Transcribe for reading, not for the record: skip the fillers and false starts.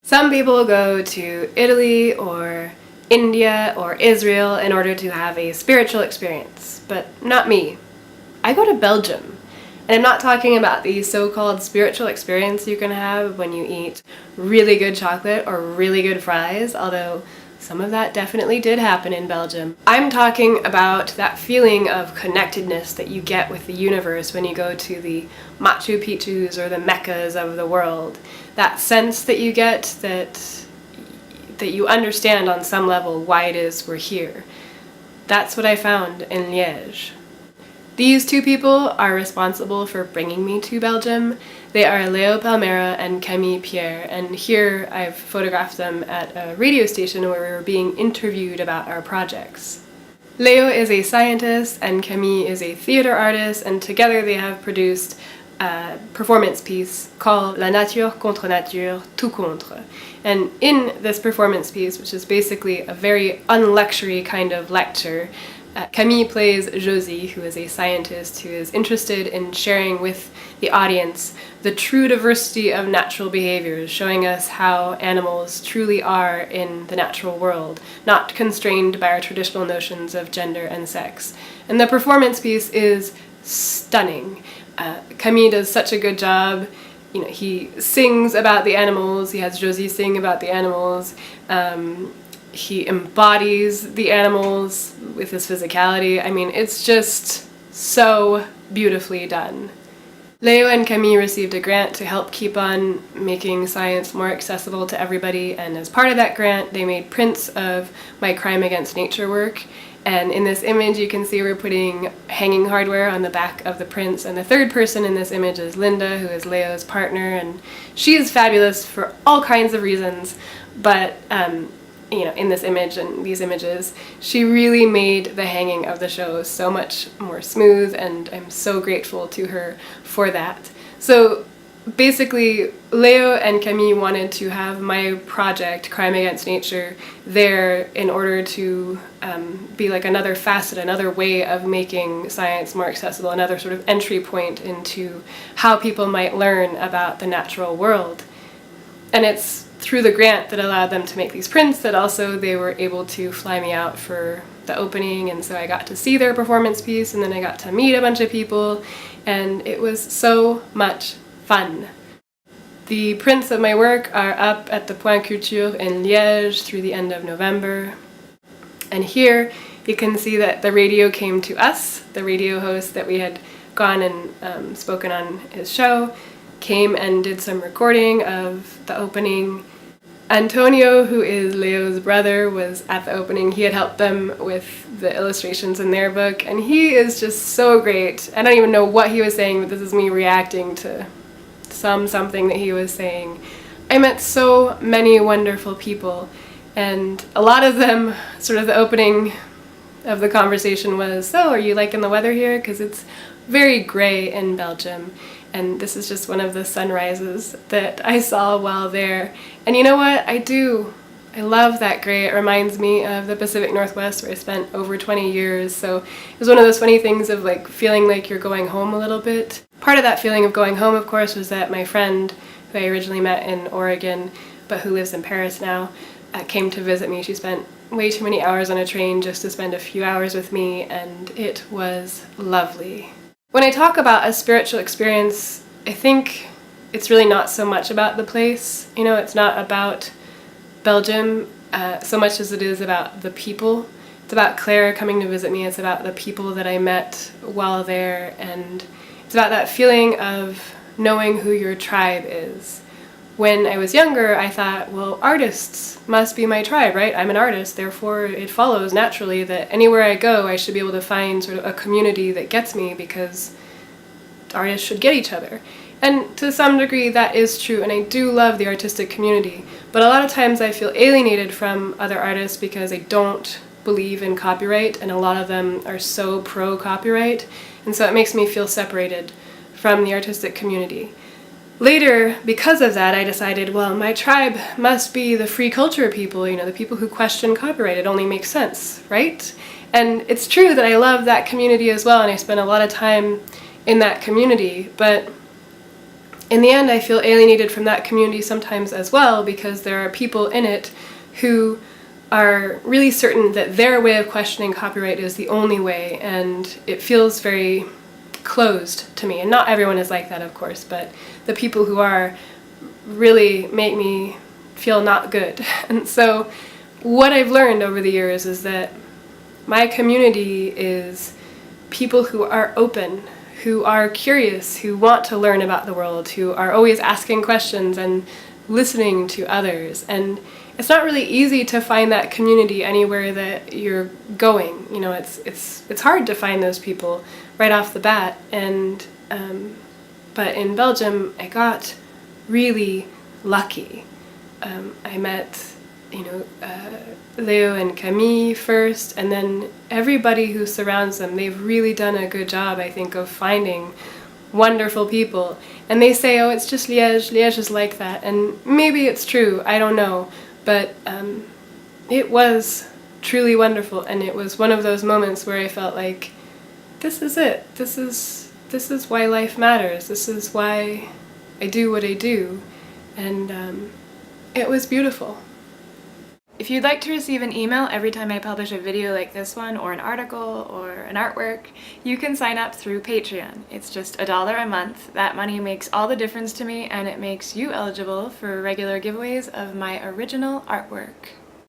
Some people go to Italy or India or Israel in order to have a spiritual experience, but not me. I go to Belgium. And I'm not talking about the so-called spiritual experience you can have when you eat really good chocolate or really good fries, although some of that definitely did happen in Belgium. I'm talking about that feeling of connectedness that you get with the universe when you go to the Machu Picchus or the Meccas of the world. That sense that you get that you understand on some level why it is we're here. That's what I found in Liège. These two people are responsible for bringing me to Belgium. They are Leo Palmera and Camille Pierre, and here I've photographed them at a radio station where we were being interviewed about our projects. Leo is a scientist and Camille is a theater artist, and together they have produced a performance piece called La nature contre nature, tout contre. And in this performance piece, which is basically a very unlectury kind of lecture, Camille plays Josie, who is a scientist who is interested in sharing with the audience the true diversity of natural behaviors, showing us how animals truly are in the natural world, not constrained by our traditional notions of gender and sex. And the performance piece is stunning. Camille does such a good job. He sings about the animals, he has Josie sing about the animals. He embodies the animals with his physicality. I mean, it's just so beautifully done. Leo and Camille received a grant to help keep on making science more accessible to everybody, and as part of that grant, they made prints of my crime against nature work. And in this image, you can see we're putting hanging hardware on the back of the prints, and the third person in this image is Linda, who is Leo's partner, and she is fabulous for all kinds of reasons, but in this image and these images, she really made the hanging of the show so much more smooth, and I'm so grateful to her for that. So basically, Leo and Camille wanted to have my project, Crime Against Nature, there in order to be like another facet, another way of making science more accessible, another sort of entry point into how people might learn about the natural world. And it's through the grant that allowed them to make these prints that also they were able to fly me out for the opening, and so I got to see their performance piece, and then I got to meet a bunch of people, and it was so much fun. The prints of my work are up at the Point Culture in Liège through the end of November. And here you can see that the radio came to us. The radio host that we had gone and spoken on his show came and did some recording of the opening. Antonio, who is Leo's brother, was at the opening. He had helped them with the illustrations in their book, and he is just so great. I don't even know what he was saying, but this is me reacting to something that he was saying. I met so many wonderful people, and a lot of them, sort of the opening of the conversation was, "So, are you liking the weather here? Because it's very gray in Belgium." And this is just one of the sunrises that I saw while there. And you know what? I love that gray. It reminds me of the Pacific Northwest, where I spent over 20 years. So it was one of those funny things of like feeling like you're going home a little bit. Part of that feeling of going home, of course, was that my friend, who I originally met in Oregon, but who lives in Paris now, came to visit me. She spent way too many hours on a train just to spend a few hours with me, and it was lovely. When I talk about a spiritual experience, I think it's really not so much about the place. It's not about Belgium so much as it is about the people. It's about Claire coming to visit me. It's about the people that I met while there, and it's about that feeling of knowing who your tribe is. When I was younger, I thought, well, artists must be my tribe, right? I'm an artist, therefore it follows naturally that anywhere I go, I should be able to find sort of a community that gets me, because artists should get each other. And to some degree that is true, and I do love the artistic community, but a lot of times I feel alienated from other artists because I don't believe in copyright, and a lot of them are so pro-copyright, and so it makes me feel separated from the artistic community. Later, because of that, I decided, well, my tribe must be the free culture people, the people who question copyright. It only makes sense, right? And it's true that I love that community as well, and I spend a lot of time in that community, but in the end, I feel alienated from that community sometimes as well, because there are people in it who are really certain that their way of questioning copyright is the only way, and it feels very closed to me. And not everyone is like that, of course, but the people who are really make me feel not good. And so what I've learned over the years is that my community is people who are open, who are curious, who want to learn about the world, who are always asking questions and listening to others. And it's not really easy to find that community anywhere that you're going. You know, it's hard to find those people right off the bat. And but in Belgium, I got really lucky. I met, Leo and Camille first, and then everybody who surrounds them. They've really done a good job, I think, of finding wonderful people. And they say, oh, it's just Liège. Liège is like that. And maybe it's true. I don't know. But it was truly wonderful, and it was one of those moments where I felt like, this is it. This is why life matters. This is why I do what I do. And it was beautiful. If you'd like to receive an email every time I publish a video like this one, or an article, or an artwork, you can sign up through Patreon. It's just $1 a month. That money makes all the difference to me, and it makes you eligible for regular giveaways of my original artwork.